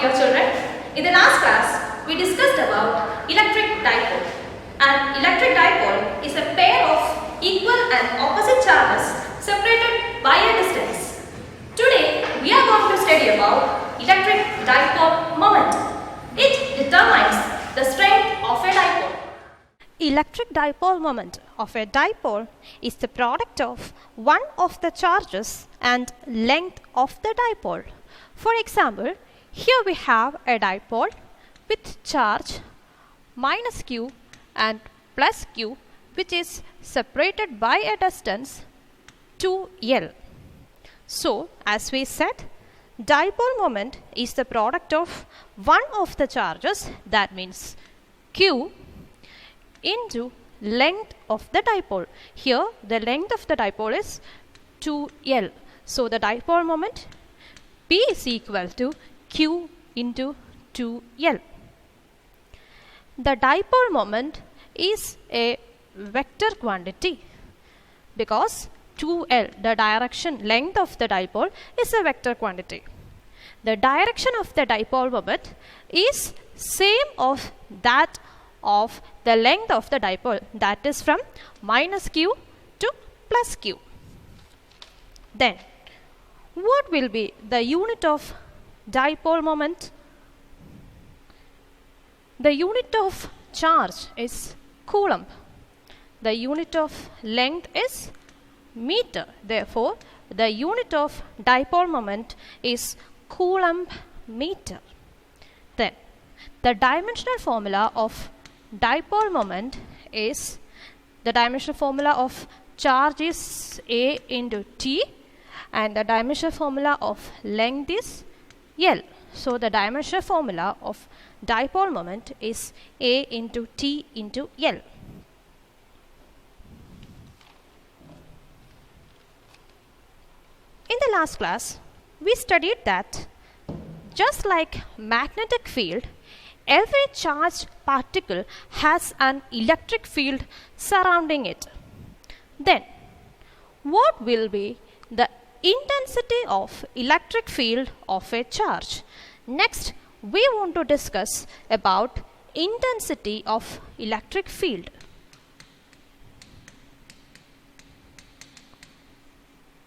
dear children. In the last class, we discussed about electric dipole. An electric dipole is a pair of equal and opposite charges separated by a distance. Today, we are going to study about electric dipole moment. It determines the strength of a dipole. Electric dipole moment of a dipole is the product of one of the charges and length of the dipole. For example, here we have a dipole with charge minus q and plus q, which is separated by a distance 2L. So, as we said, dipole moment is the product of one of the charges, that means q, into length of the dipole. Here the length of the dipole is 2L. So the dipole moment P is equal to Q into 2L. The dipole moment is a vector quantity because 2L, the direction length of the dipole, is a vector quantity. The direction of the dipole moment is same of that of the length of the dipole, that is from minus q to plus q. Then what will be the unit of dipole moment? The unit of charge is coulomb. The unit of length is meter. Therefore, the unit of dipole moment is coulomb meter. Then the dimensional formula of dipole moment is, the dimensional formula of charge is A into T and the dimensional formula of length is L. So the dimensional formula of dipole moment is A into T into L. In the last class, we studied that just like magnetic field, every charged particle has an electric field surrounding it. Then, what will be the intensity of electric field of a charge? Next, we want to discuss about intensity of electric field.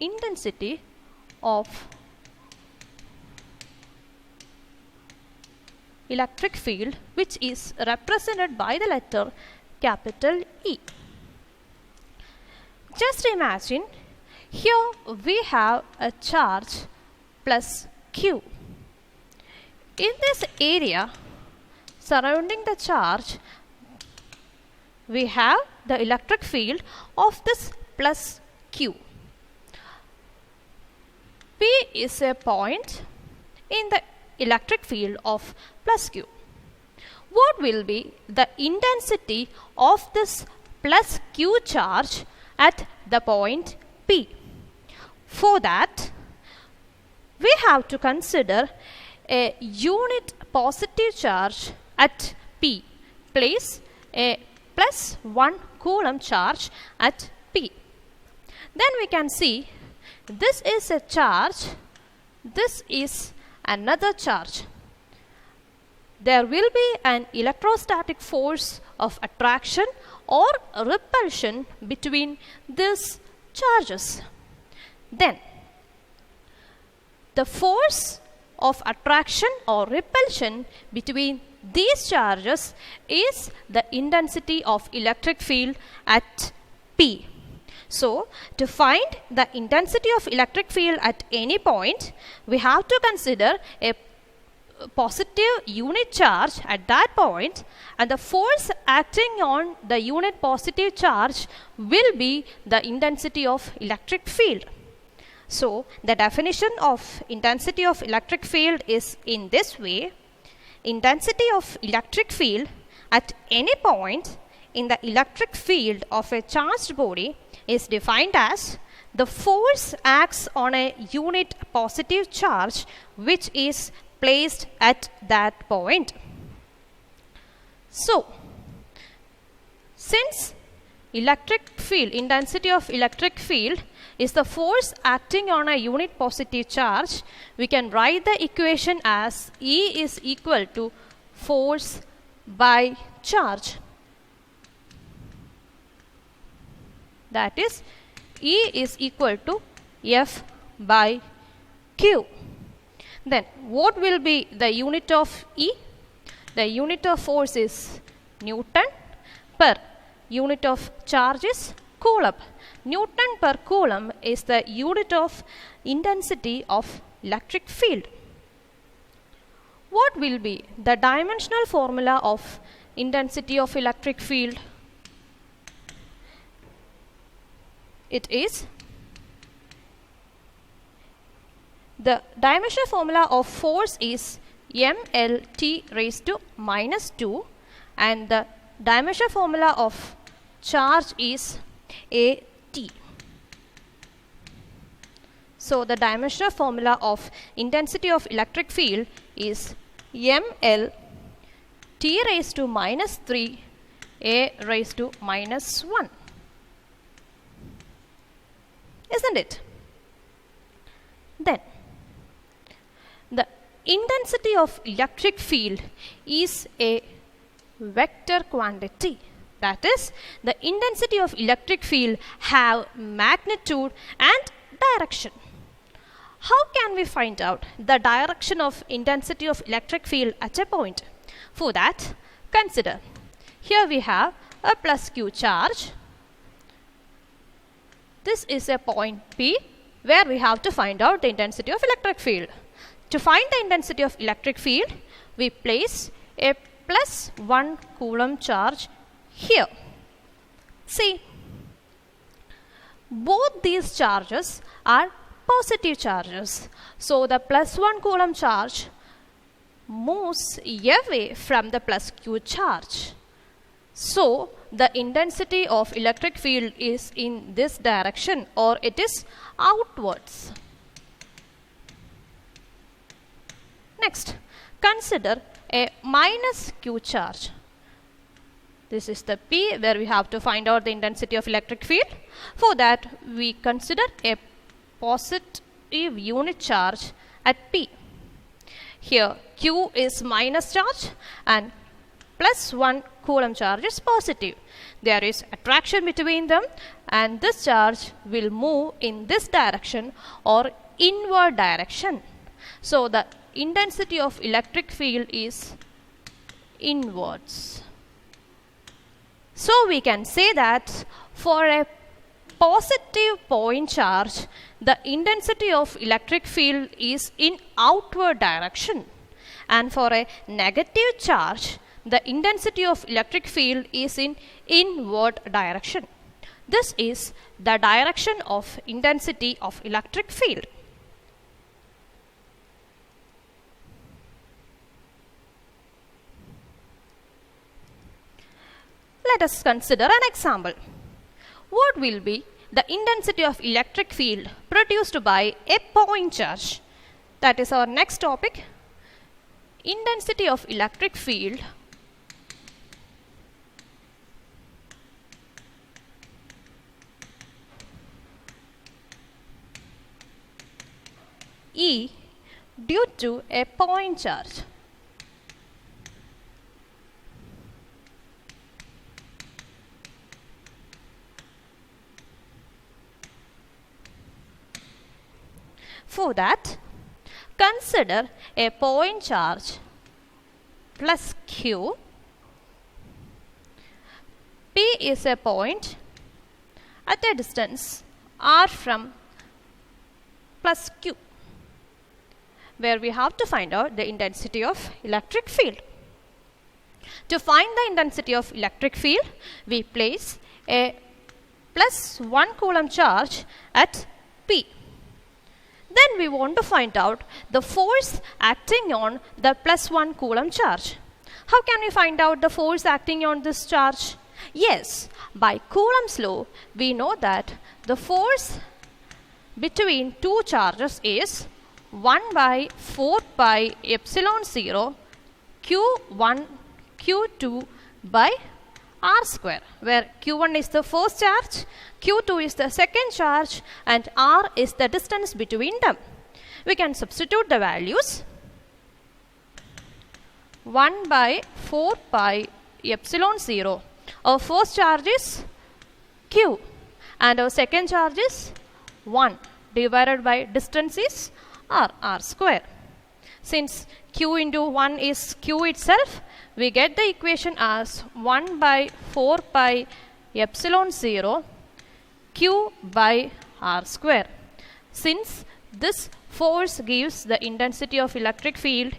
Intensity of electric field, which is represented by the letter capital E. Just imagine, here we have a charge plus q. In this area surrounding the charge, we have the electric field of this plus q. P is a point in the electric field of plus q. What will be the intensity of this plus q charge at the point P? For that, we have to consider a unit positive charge at P. Place a plus 1 coulomb charge at P. Then we can see this is a charge, this is another charge. There will be an electrostatic force of attraction or repulsion between these charges. Then the force of attraction or repulsion between these charges is the intensity of electric field at P. So, to find the intensity of electric field at any point, we have to consider a positive unit charge at that point, and the force acting on the unit positive charge will be the intensity of electric field. So, the definition of intensity of electric field is in this way. Intensity of electric field at any point in the electric field of a charged body is defined as the force acts on a unit positive charge which is placed at that point. So, since electric field, intensity of electric field is the force acting on a unit positive charge, we can write the equation as E is equal to force by charge. That is, E is equal to F by Q. Then what will be the unit of E? The unit of force is Newton, per unit of charge is Coulomb. Newton per Coulomb is the unit of intensity of electric field. What will be the dimensional formula of intensity of electric field? It is the dimensional formula of force is mLT raised to minus 2, and the dimensional formula of charge is AT. So the dimensional formula of intensity of electric field is mL T raised to minus 3 A raised to minus 1. Isn't it? Then the intensity of electric field is a vector quantity. That is, the intensity of electric field have magnitude and direction. How can we find out the direction of intensity of electric field at a point? For that, consider, here we have a plus Q charge. This is a point P where we have to find out the intensity of electric field. To find the intensity of electric field, we place a plus 1 Coulomb charge here. See, both these charges are positive charges. So the plus 1 Coulomb charge moves away from the plus Q charge. So the intensity of electric field is in this direction, or it is outwards. Next, consider a minus Q charge. This is the P where we have to find out the intensity of electric field. For that, we consider a positive unit charge at P. Here Q is minus charge and plus 1 Coulomb charge is positive. There is attraction between them, and this charge will move in this direction or inward direction. So the intensity of electric field is inwards. So we can say that for a positive point charge, the intensity of electric field is in outward direction, and for a negative charge, the intensity of electric field is in inward direction. This is the direction of intensity of electric field. Let us consider an example. What will be the intensity of electric field produced by a point charge? That is our next topic. Intensity of electric field E due to a point charge. For that, consider a point charge plus Q. P is a point at a distance r from plus Q, where we have to find out the intensity of electric field. To find the intensity of electric field, we place a plus 1 Coulomb charge at P. Then we want to find out the force acting on the plus 1 Coulomb charge. How can we find out the force acting on this charge? Yes, by Coulomb's law, we know that the force between two charges is 1 by 4 pi epsilon 0 Q1 Q2 by r square, where q1 is the first charge, q2 is the second charge, and r is the distance between them. We can substitute the values. 1 by 4 pi epsilon 0. Our first charge is q and our second charge is 1 divided by distance is r square. Since q into 1 is q itself, we get the equation as 1 by 4 pi epsilon 0 q by r square. Since this force gives the intensity of electric field,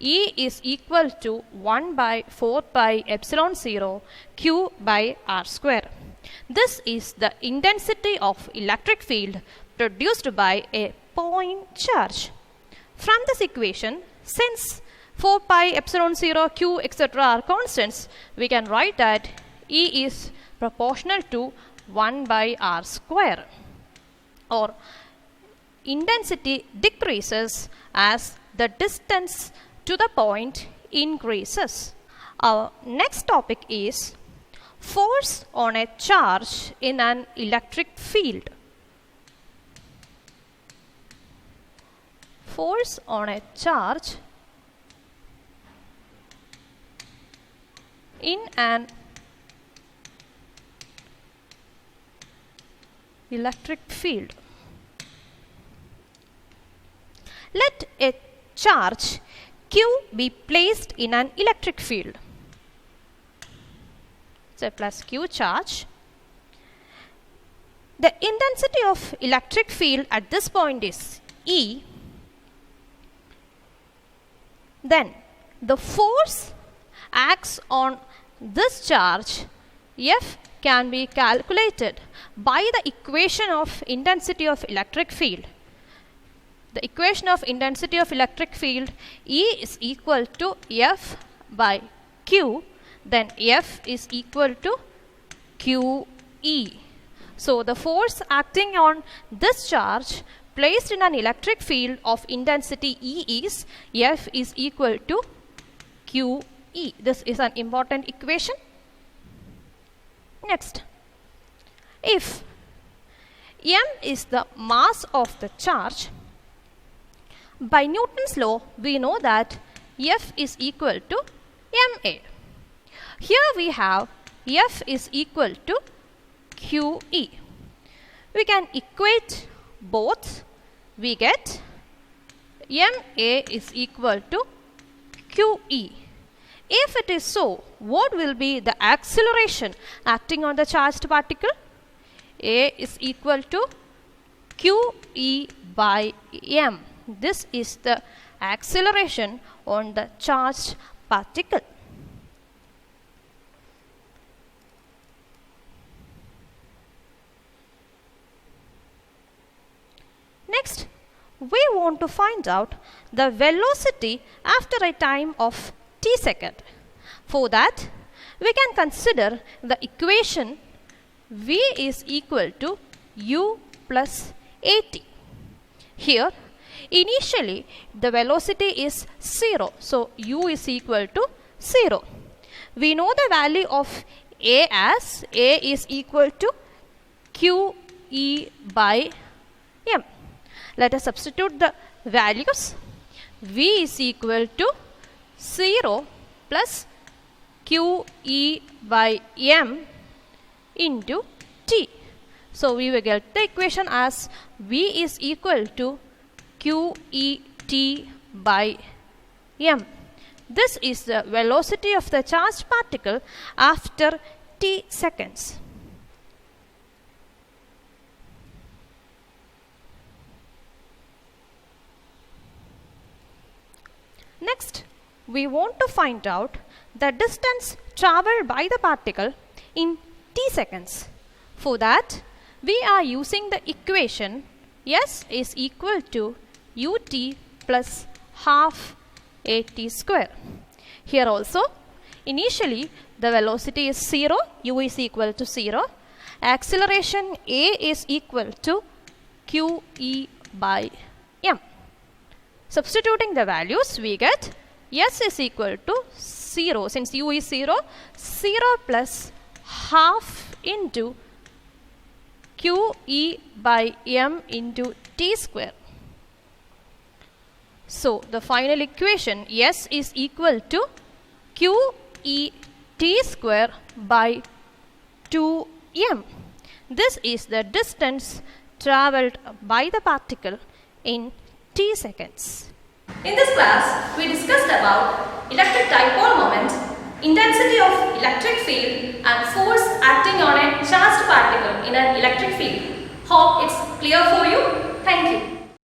E is equal to 1 by 4 pi epsilon 0 q by r square. This is the intensity of electric field produced by a point charge. From this equation, since 4 pi epsilon 0 q etc. are constants, we can write that E is proportional to 1 by r square, or intensity decreases as the distance to the point increases. Our next topic is force on a charge in an electric field. Force on a charge in an electric field. Let a charge q be placed in an electric field. So plus q charge. The intensity of electric field at this point is E. Then the force acts on this charge F can be calculated by the equation of intensity of electric field. The equation of intensity of electric field, E is equal to F by Q, then F is equal to QE. So the force acting on this charge placed in an electric field of intensity E is F is equal to QE. This is an important equation. Next, if M is the mass of the charge, by Newton's law, we know that F is equal to ma. Here we have F is equal to QE. We can equate both. We get ma is equal to QE. If it is so, what will be the acceleration acting on the charged particle? A is equal to QE by m. This is the acceleration on the charged particle. Next, we want to find out the velocity after a time of t second. For that, we can consider the equation v is equal to u plus at. Here, initially the velocity is 0, so u is equal to 0. We know the value of a as a is equal to QE by m. Let us substitute the values. V is equal to 0 plus QE by m into t. So we will get the equation as V is equal to QET by m. This is the velocity of the charged particle after t seconds. Next, we want to find out the distance traveled by the particle in t seconds. For that, we are using the equation S is equal to ut plus half at square. Here also, initially the velocity is 0, u is equal to 0. Acceleration a is equal to QE by m. Substituting the values, we get S is equal to 0. Since u is 0, 0 plus half into QE by m into t square. So the final equation S is equal to QE t square by 2m. This is the distance travelled by the particle in t seconds. In this class, we discussed about electric dipole moment, intensity of electric field and force acting on a charged particle in an electric field. Hope it's clear for you. Thank you.